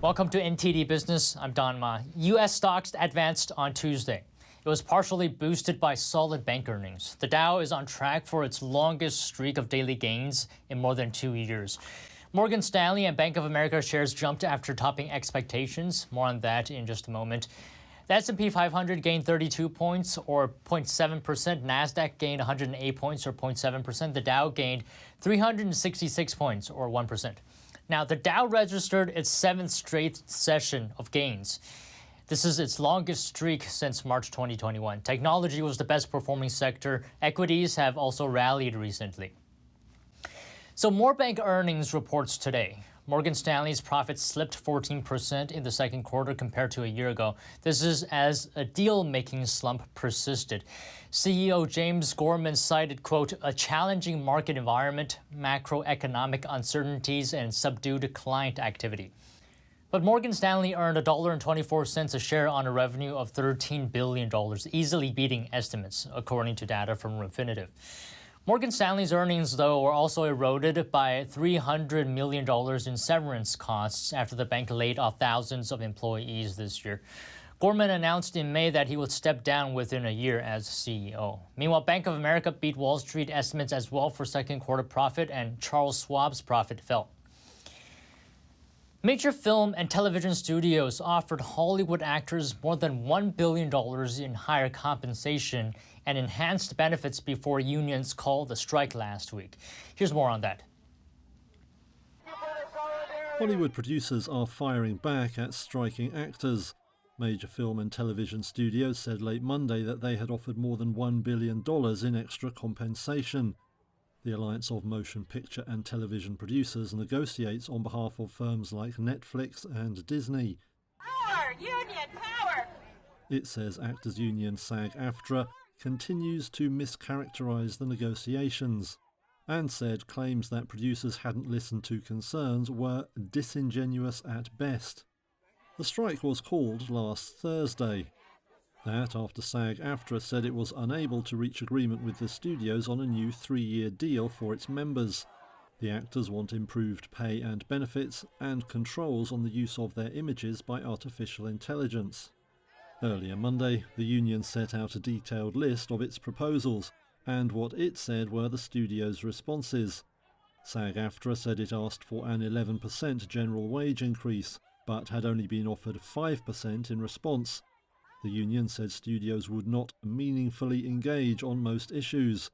Welcome to NTD Business. I'm Don Ma. U.S. stocks advanced on Tuesday. It was partially boosted by solid bank earnings. The Dow is on track for its longest streak of daily gains in more than 2 years. Morgan Stanley and Bank of America shares jumped after topping expectations. More on that in just a moment. The S&P 500 gained 32 points, or 0.7%. NASDAQ gained 108 points, or 0.7%. The Dow gained 366 points, or 1%. Now, the Dow registered its 7th straight session of gains. This is its longest streak since March 2021. Technology was the best performing sector. Equities have also rallied recently. So more bank earnings reports today. Morgan Stanley's profits slipped 14% in the second quarter compared to a year ago. This is as a deal-making slump persisted. CEO James Gorman cited, quote, a challenging market environment, macroeconomic uncertainties, and subdued client activity. But Morgan Stanley earned $1.24 a share on a revenue of $13 billion, easily beating estimates, according to data from Refinitiv. Morgan Stanley's earnings, though, were also eroded by $300 million in severance costs after the bank laid off thousands of employees this year. Gorman announced in May that he would step down within a year as CEO. Meanwhile, Bank of America beat Wall Street estimates as well for second quarter profit, and Charles Schwab's profit fell. Major film and television studios offered Hollywood actors more than $1 billion in higher compensation and enhanced benefits before unions called a strike last week. Here's more on that. Hollywood producers are firing back at striking actors. Major film and television studios said late Monday that they had offered more than $1 billion in extra compensation. The Alliance of Motion Picture and Television Producers negotiates on behalf of firms like Netflix and Disney. Power! Union power! It says actors union SAG-AFTRA continues to mischaracterize the negotiations, and said claims that producers hadn't listened to concerns were disingenuous at best. The strike was called last Thursday. That after SAG-AFTRA said it was unable to reach agreement with the studios on a new 3-year deal for its members. The actors want improved pay and benefits and controls on the use of their images by artificial intelligence. Earlier Monday, the union set out a detailed list of its proposals, and what it said were the studio's responses. SAG-AFTRA said it asked for an 11% general wage increase, but had only been offered 5% in response. The union said studios would not meaningfully engage on most issues.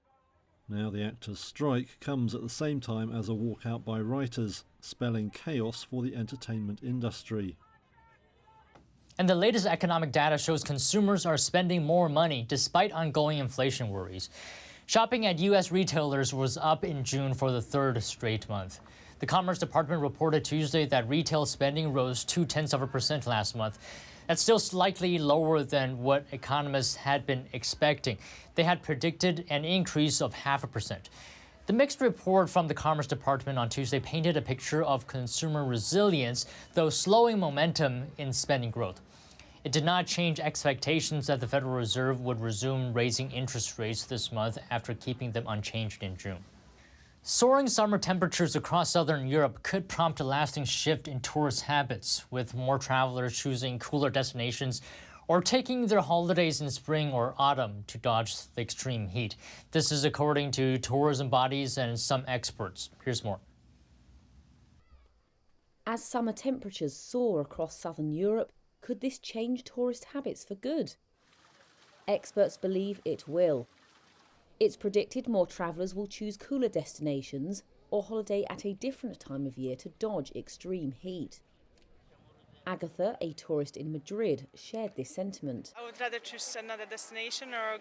Now the actors' strike comes at the same time as a walkout by writers, spelling chaos for the entertainment industry. And the latest economic data shows consumers are spending more money despite ongoing inflation worries. Shopping at U.S. retailers was up in June for the third straight month. The Commerce Department reported Tuesday that retail spending rose 0.2% last month. That's still slightly lower than what economists had been expecting. They had predicted an increase of 0.5%. The mixed report from the Commerce Department on Tuesday painted a picture of consumer resilience, though slowing momentum in spending growth. It did not change expectations that the Federal Reserve would resume raising interest rates this month after keeping them unchanged in June. Soaring summer temperatures across southern Europe could prompt a lasting shift in tourist habits, with more travelers choosing cooler destinations or taking their holidays in spring or autumn to dodge the extreme heat. This is according to tourism bodies and some experts. Here's more. As summer temperatures soar across southern Europe, could this change tourist habits for good? Experts believe it will. It's predicted more travellers will choose cooler destinations or holiday at a different time of year to dodge extreme heat. Agatha, a tourist in Madrid, shared this sentiment. I would rather choose another destination or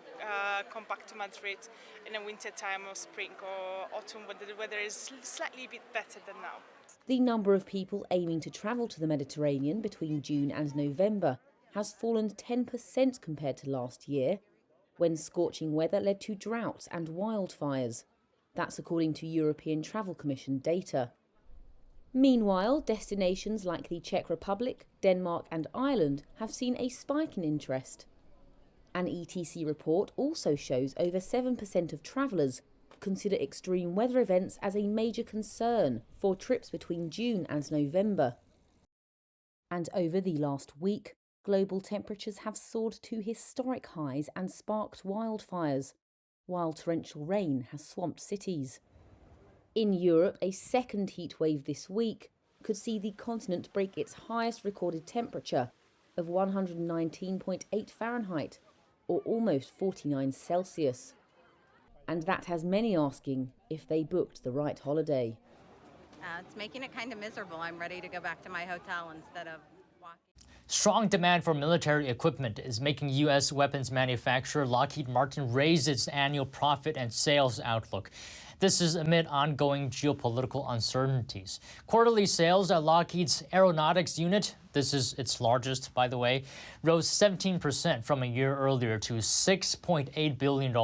come back to Madrid in the winter time or spring or autumn when the weather is slightly a bit better than now. The number of people aiming to travel to the Mediterranean between June and November has fallen 10% compared to last year, when scorching weather led to droughts and wildfires. That's according to European Travel Commission data. Meanwhile, destinations like the Czech Republic, Denmark and Ireland have seen a spike in interest. An ETC report also shows over 7% of travellers consider extreme weather events as a major concern for trips between June and November. And over the last week, global temperatures have soared to historic highs and sparked wildfires, while torrential rain has swamped cities. In Europe, a second heatwave this week could see the continent break its highest recorded temperature of 119.8 Fahrenheit, or almost 49 Celsius. And that has many asking if they booked the right holiday. It's making it kind of miserable. I'm ready to go back to my hotel instead of walking. Strong demand for military equipment is making U.S. weapons manufacturer Lockheed Martin raise its annual profit and sales outlook. This is amid ongoing geopolitical uncertainties. Quarterly sales at Lockheed's aeronautics unit, this is its largest, by the way, rose 17% from a year earlier to $6.8 billion.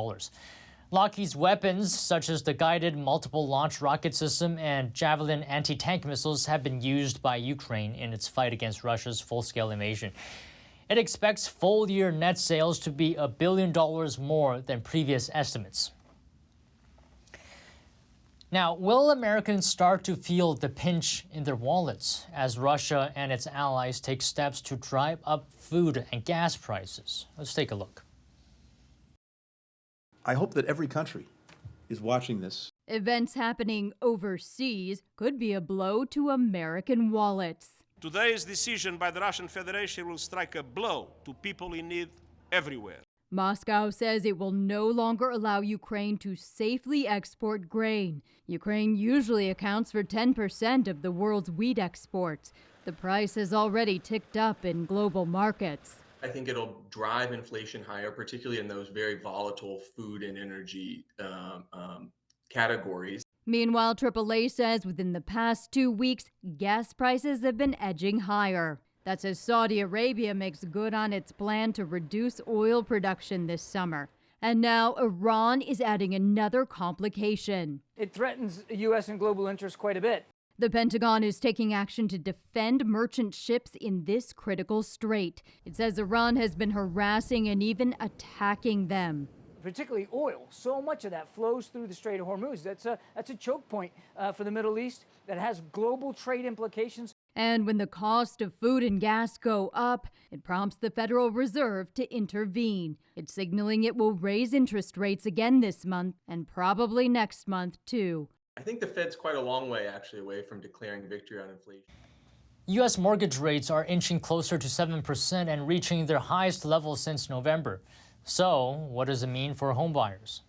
Lockheed's weapons, such as the guided multiple launch rocket system and Javelin anti-tank missiles, have been used by Ukraine in its fight against Russia's full-scale invasion. It expects full-year net sales to be $1 billion more than previous estimates. Now, will Americans start to feel the pinch in their wallets as Russia and its allies take steps to drive up food and gas prices? Let's take a look. I hope that every country is watching this. Events happening overseas could be a blow to American wallets. Today's decision by the Russian Federation will strike a blow to people in need everywhere. Moscow says it will no longer allow Ukraine to safely export grain. Ukraine usually accounts for 10% of the world's wheat exports. The price has already ticked up in global markets. I think it'll drive inflation higher, particularly in those very volatile food and energy categories. Meanwhile, AAA says within the past 2 weeks, gas prices have been edging higher. That's as Saudi Arabia makes good on its plan to reduce oil production this summer. And now Iran is adding another complication. It threatens U.S. and global interests quite a bit. The Pentagon is taking action to defend merchant ships in this critical strait. It says Iran has been harassing and even attacking them. Particularly oil. So much of that flows through the Strait of Hormuz. That's a choke point for the Middle East that has global trade implications. And when the cost of food and gas go up, it prompts the Federal Reserve to intervene. It's signaling it will raise interest rates again this month and probably next month, too. I think the Fed's quite a long way, actually, away from declaring victory on inflation. U.S. mortgage rates are inching closer to 7% and reaching their highest level since November. So, what does it mean for homebuyers?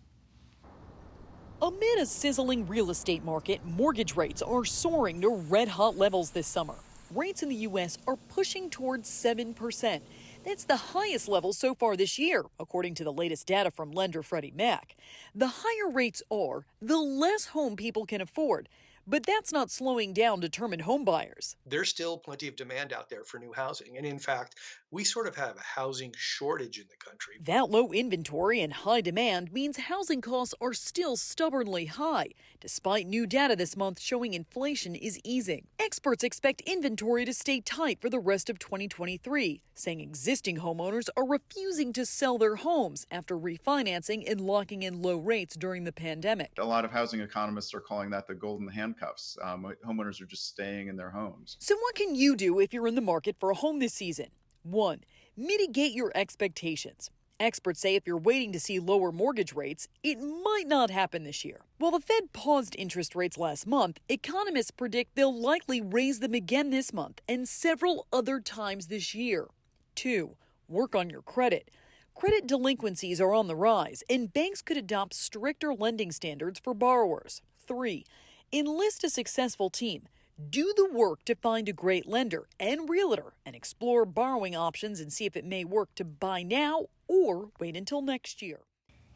Amid a sizzling real estate market, mortgage rates are soaring to red-hot levels this summer. Rates in the U.S. are pushing towards 7%. That's the highest level so far this year, according to the latest data from lender Freddie Mac. The higher rates are, the less home people can afford. But that's not slowing down determined home buyers. There's still plenty of demand out there for new housing. And in fact, we sort of have a housing shortage in the country. That low inventory and high demand means housing costs are still stubbornly high, despite new data this month showing inflation is easing. Experts expect inventory to stay tight for the rest of 2023, saying existing homeowners are refusing to sell their homes after refinancing and locking in low rates during the pandemic. A lot of housing economists are calling that the golden handcuffs. Homeowners are just staying in their homes. So what can you do if you're in the market for a home this season? 1. Mitigate your expectations. Experts say if you're waiting to see lower mortgage rates, it might not happen this year. While the Fed paused interest rates last month, economists predict they'll likely raise them again this month and several other times this year. 2. Work on your credit. Credit delinquencies are on the rise, and banks could adopt stricter lending standards for borrowers. 3. Enlist a successful team. Do the work to find a great lender and realtor and explore borrowing options and see if it may work to buy now or wait until next year.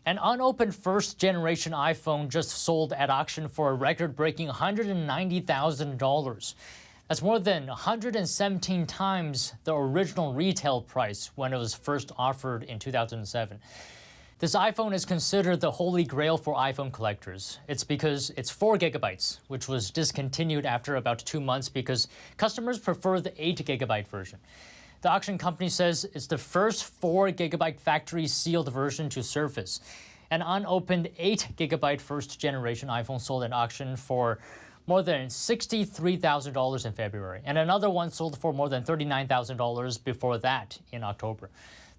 An unopened first-generation iPhone just sold at auction for a record-breaking $190,000. That's more than 117 times the original retail price when it was first offered in 2007. This iPhone is considered the holy grail for iPhone collectors. It's because it's 4 gigabytes, which was discontinued after about 2 months because customers prefer the 8 gigabyte version. The auction company says it's the first 4 gigabyte factory sealed version to surface. An unopened 8 gigabyte first generation iPhone sold at auction for more than $63,000 in February, and another one sold for more than $39,000 before that in October.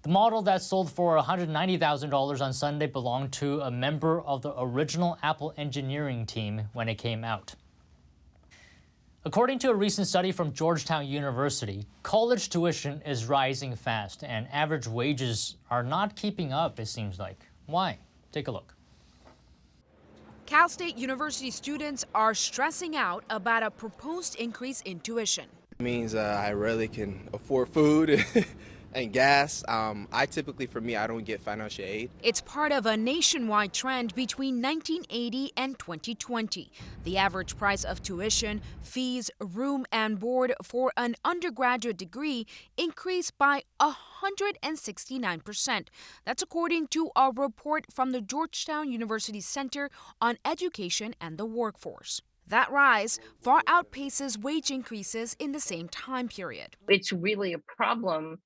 The model that sold for $190,000 on Sunday belonged to a member of the original Apple engineering team when it came out. According to a recent study from Georgetown University, college tuition is rising fast and average wages are not keeping up, it seems like. Why? Take a look. Cal State University students are stressing out about a proposed increase in tuition. It means I rarely can afford food and gas. I typically, for me, I don't get financial aid. It's part of a nationwide trend between 1980 and 2020. The average price of tuition, fees, room and board for an undergraduate degree increased by 169%. That's according to a report from the Georgetown University Center on Education and the Workforce. That rise far outpaces wage increases in the same time period. It's really a problem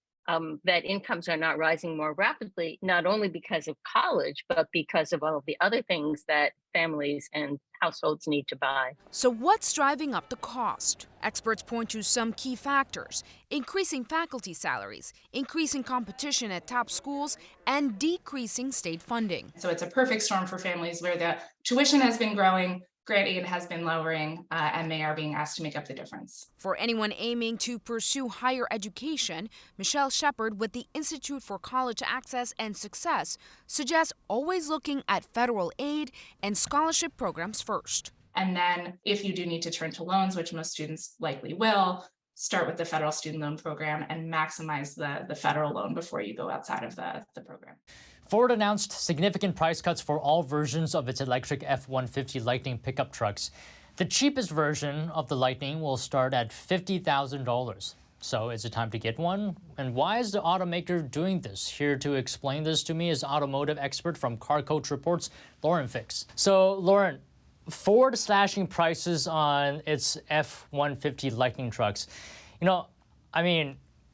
that incomes are not rising more rapidly, not only because of college, but because of all of the other things that families and households need to buy. So what's driving up the cost? Experts point to some key factors: increasing faculty salaries, increasing competition at top schools, and decreasing state funding. So it's a perfect storm for families where the tuition has been growing, grant aid has been lowering, and they are being asked to make up the difference. For anyone aiming to pursue higher education, Michelle Shepard with the Institute for College Access and Success suggests always looking at federal aid and scholarship programs first. And then if you do need to turn to loans, which most students likely will, start with the federal student loan program and maximize the federal loan before you go outside of the program. Ford announced significant price cuts for all versions of its electric F-150 Lightning pickup trucks. The cheapest version of the Lightning will start at $50,000. So is it time to get one? And why is the automaker doing this? Here to explain this to me is automotive expert from Car Coach Reports, Lauren Fix. So Lauren, Ford slashing prices on its F-150 Lightning trucks.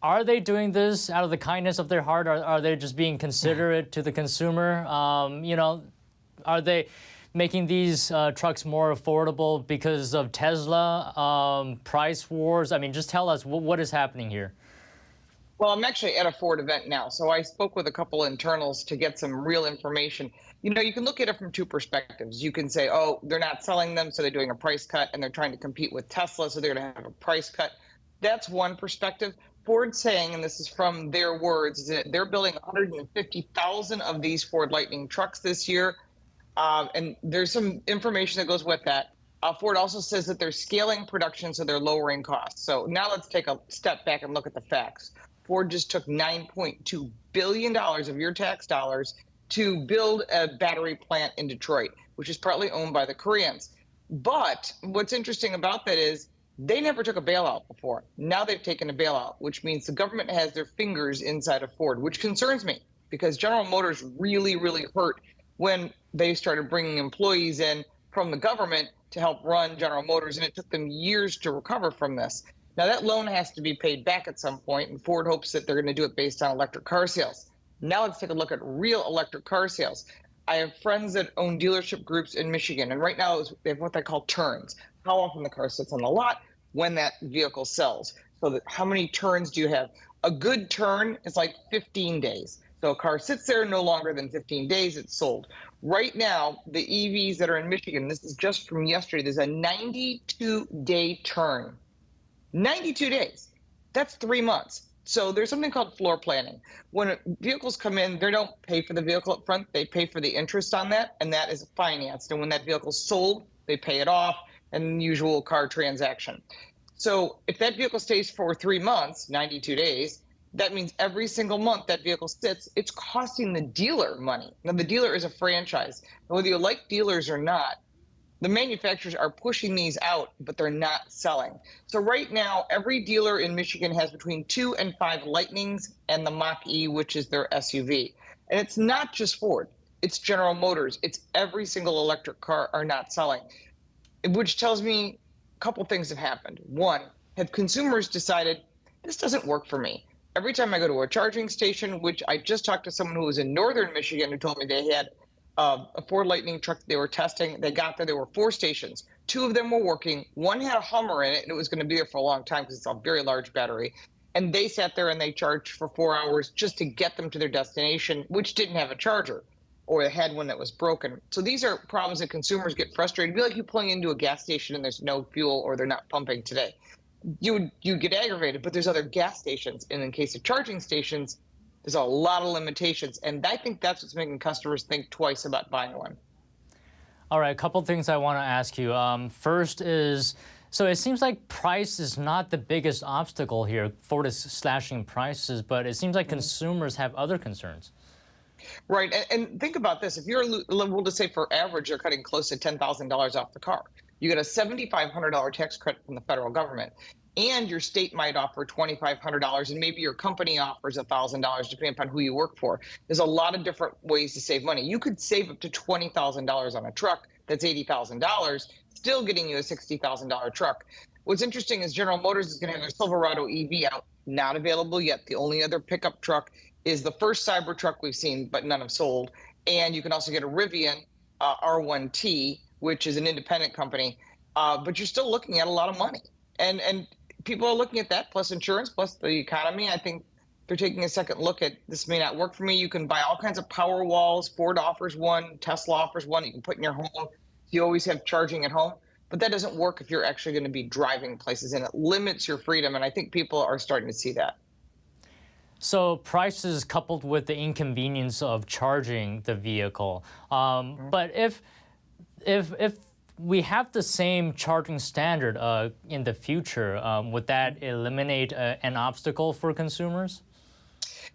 Are they doing this out of the kindness of their heart? Are they just being considerate to the consumer? Are they making these trucks more affordable because of Tesla, price wars? Just tell us what is happening here. Well, I'm actually at a Ford event now, so I spoke with a couple internals to get some real information. You can look at it from two perspectives. You can say, oh, they're not selling them, so they're doing a price cut, and they're trying to compete with Tesla, so they're going to have a price cut. That's one perspective. Ford saying, and this is from their words, that they're building 150,000 of these Ford Lightning trucks this year. And there's some information that goes with that. Ford also says that they're scaling production, so they're lowering costs. So now let's take a step back and look at the facts. Ford just took $9.2 billion of your tax dollars to build a battery plant in Detroit, which is partly owned by the Koreans. But what's interesting about that is they never took a bailout before. Now they've taken a bailout, which means the government has their fingers inside of Ford, which concerns me because General Motors really, really hurt when they started bringing employees in from the government to help run General Motors, and it took them years to recover from this. Now that loan has to be paid back at some point, and Ford hopes that they're going to do it based on electric car sales. Now let's take a look at real electric car sales. I have friends that own dealership groups in Michigan, and right now they have what they call turns. How often the car sits on the lot, when that vehicle sells. So how many turns do you have? A good turn is like 15 days. So a car sits there no longer than 15 days, it's sold. Right now, the EVs that are in Michigan, this is just from yesterday, there's a 92-day turn. 92 days. That's 3 months. So there's something called floor planning. When vehicles come in, they don't pay for the vehicle up front, they pay for the interest on that, and that is financed. And when that vehicle's sold, they pay it off, an usual car transaction. So if that vehicle stays for 3 months, 92 days, that means every single month that vehicle sits, it's costing the dealer money. Now, the dealer is a franchise. And whether you like dealers or not, the manufacturers are pushing these out, but they're not selling. So right now, every dealer in Michigan has between 2 and 5 Lightnings and the Mach-E, which is their SUV. And it's not just Ford. It's General Motors. It's every single electric car are not selling. Which tells me a couple things have happened. One, have consumers decided this doesn't work for me? Every time I go to a charging station, which I just talked to someone who was in northern Michigan who told me they had a Ford Lightning truck that they were testing. They got there. There were 4 stations. 2 of them were working. One had a Hummer in it, and it was going to be there for a long time because it's a very large battery. And they sat there and they charged for 4 hours just to get them to their destination, which didn't have a charger, or they had one that was broken. So these are problems that consumers get frustrated. It'd be like you pulling into a gas station and there's no fuel, or they're not pumping today. You get aggravated, but there's other gas stations. And in case of charging stations, there's a lot of limitations. And I think that's what's making customers think twice about buying one. All right, a couple things I want to ask you. First is, so it seems like price is not the biggest obstacle here. Ford is slashing prices, but it seems like consumers have other concerns. Right. And think about this. If you're, we'll just say for average, you're cutting close to $10,000 off the car. You get a $7,500 tax credit from the federal government. And your state might offer $2,500, and maybe your company offers $1,000, depending upon who you work for. There's a lot of different ways to save money. You could save up to $20,000 on a truck that's $80,000, still getting you a $60,000 truck. What's interesting is General Motors is going to have their Silverado EV out, not available yet. The only other pickup truck is the first Cybertruck we've seen, but none have sold. And you can also get a Rivian R1T, which is an independent company, but you're still looking at a lot of money. And people are looking at that, plus insurance, plus the economy. I think they're taking a second look at, this may not work for me. You can buy all kinds of power walls. Ford offers one, Tesla offers one you can put in your home. You always have charging at home, but that doesn't work if you're actually going to be driving places, and it limits your freedom. And I think people are starting to see that. So prices coupled with the inconvenience of charging the vehicle. But if we have the same charging standard in the future, would that eliminate an obstacle for consumers?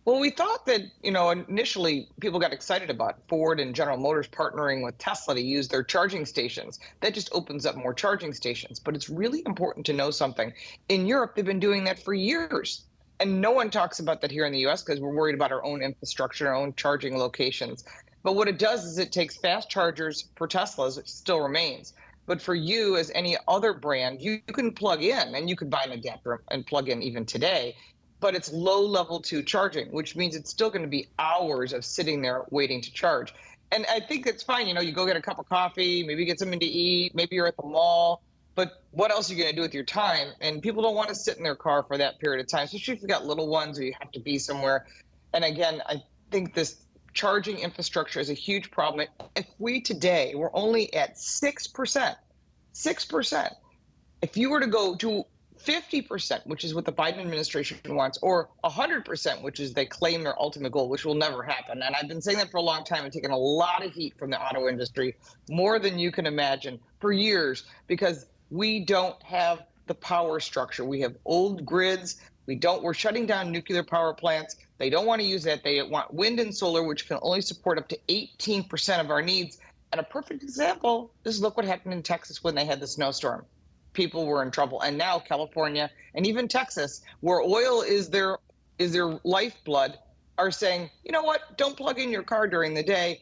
Well, we thought that, initially people got excited about Ford and General Motors partnering with Tesla to use their charging stations. That just opens up more charging stations. But it's really important to know something. In Europe, they've been doing that for years. And no one talks about that here in the U.S. because we're worried about our own infrastructure, our own charging locations. But what it does is it takes fast chargers for Teslas, which still remains. But for you, as any other brand, you can plug in, and you could buy an adapter and plug in even today. But it's low level 2 charging, which means it's still going to be hours of sitting there waiting to charge. And I think it's fine. You go get a cup of coffee, maybe get something to eat, maybe you're at the mall. But what else are you going to do with your time? And people don't want to sit in their car for that period of time, especially if you've got little ones or you have to be somewhere. And again, I think this charging infrastructure is a huge problem. If we today, we're only at 6%. If you were to go to 50%, which is what the Biden administration wants, or 100%, which is they claim their ultimate goal, which will never happen. And I've been saying that for a long time and taken a lot of heat from the auto industry, more than you can imagine, for years, because we don't have the power structure. We have old grids. We're shutting down nuclear power plants. They don't want to use that. They want wind and solar, which can only support up to 18% of our needs. And a perfect example is look what happened in Texas when they had the snowstorm. People were in trouble. And now California and even Texas, where oil is their lifeblood, are saying, you know what, don't plug in your car during the day.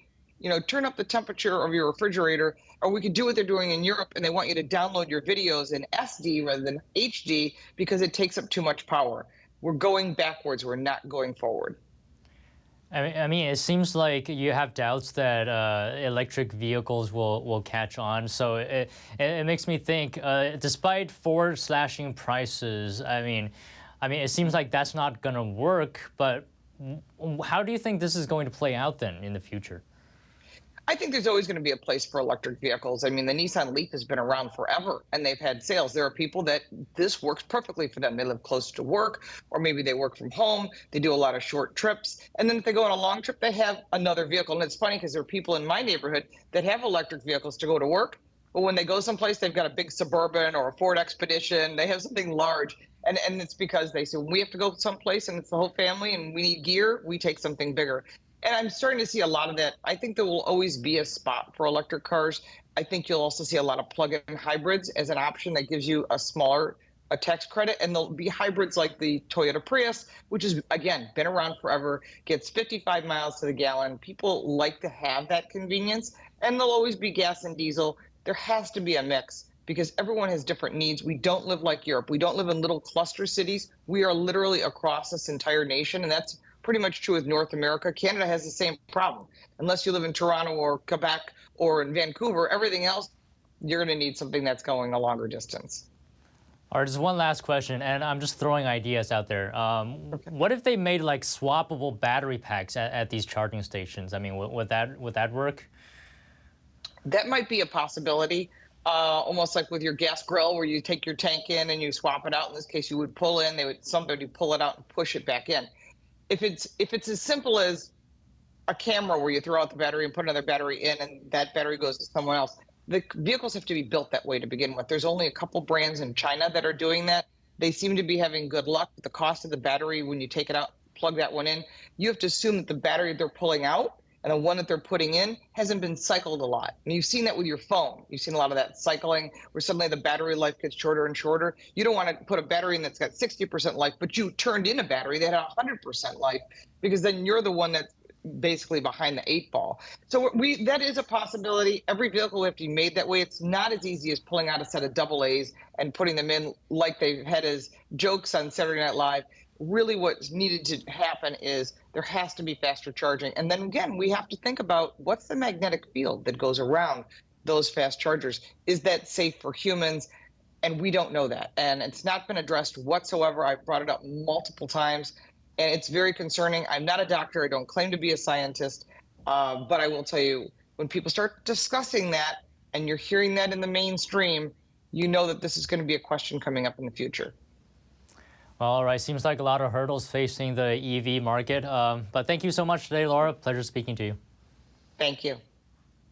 Turn up the temperature of your refrigerator. Or we could do what they're doing in Europe, and they want you to download your videos in SD rather than HD because it takes up too much power. We're going backwards. We're not going forward. I mean, it seems like you have doubts that electric vehicles will catch on. So it makes me think, despite Ford slashing prices, I mean, it seems like that's not going to work. But how do you think this is going to play out then in the future? I think there's always going to be a place for electric vehicles. I mean, the Nissan Leaf has been around forever, and they've had sales. There are people that this works perfectly for them. They live close to work, or maybe they work from home. They do a lot of short trips. And then if they go on a long trip, they have another vehicle. And it's funny because there are people in my neighborhood that have electric vehicles to go to work. But when they go someplace, they've got a big Suburban or a Ford Expedition. They have something large. And it's because they say, when we have to go someplace and it's the whole family and we need gear, we take something bigger. And I'm starting to see a lot of that. I think there will always be a spot for electric cars. I think you'll also see a lot of plug-in hybrids as an option that gives you a tax credit. And there'll be hybrids like the Toyota Prius, which has, again, been around forever, gets 55 miles to the gallon. People like to have that convenience. And there'll always be gas and diesel. There has to be a mix because everyone has different needs. We don't live like Europe. We don't live in little cluster cities. We are literally across this entire nation. And that's pretty much true with North America. Canada has the same problem. Unless you live in Toronto or Quebec or in Vancouver, everything else, you're going to need something that's going a longer distance. All right, just one last question, and I'm just throwing ideas out there. What if they made like swappable battery packs at these charging stations? I mean, would that work? That might be a possibility. Almost like with your gas grill, where you take your tank in and you swap it out. In this case, you would pull in, somebody pull it out and push it back in. If it's as simple as a camera where you throw out the battery and put another battery in, and that battery goes to someone else, the vehicles have to be built that way to begin with. There's only a couple brands in China that are doing that. They seem to be having good luck with the cost of the battery. When you take it out, plug that one in, you have to assume that the battery they're pulling out and the one that they're putting in hasn't been cycled a lot. And you've seen that with your phone. You've seen a lot of that cycling where suddenly the battery life gets shorter and shorter. You don't want to put a battery in that's got 60% life, but you turned in a battery that had 100% life, because then you're the one that's basically behind the 8 ball. So that is a possibility. Every vehicle will have to be made that way. It's not as easy as pulling out a set of AA's and putting them in like they've had as jokes on Saturday Night Live. Really what's needed to happen is there has to be faster charging. And then again, we have to think about what's the magnetic field that goes around those fast chargers. Is that safe for humans? And we don't know that. And it's not been addressed whatsoever. I've brought it up multiple times, and it's very concerning. I'm not a doctor. I don't claim to be a scientist. But I will tell you, when people start discussing that and you're hearing that in the mainstream, you know that this is going to be a question coming up in the future. All right, seems like a lot of hurdles facing the EV market. But thank you so much today, Laura. Pleasure speaking to you. Thank you.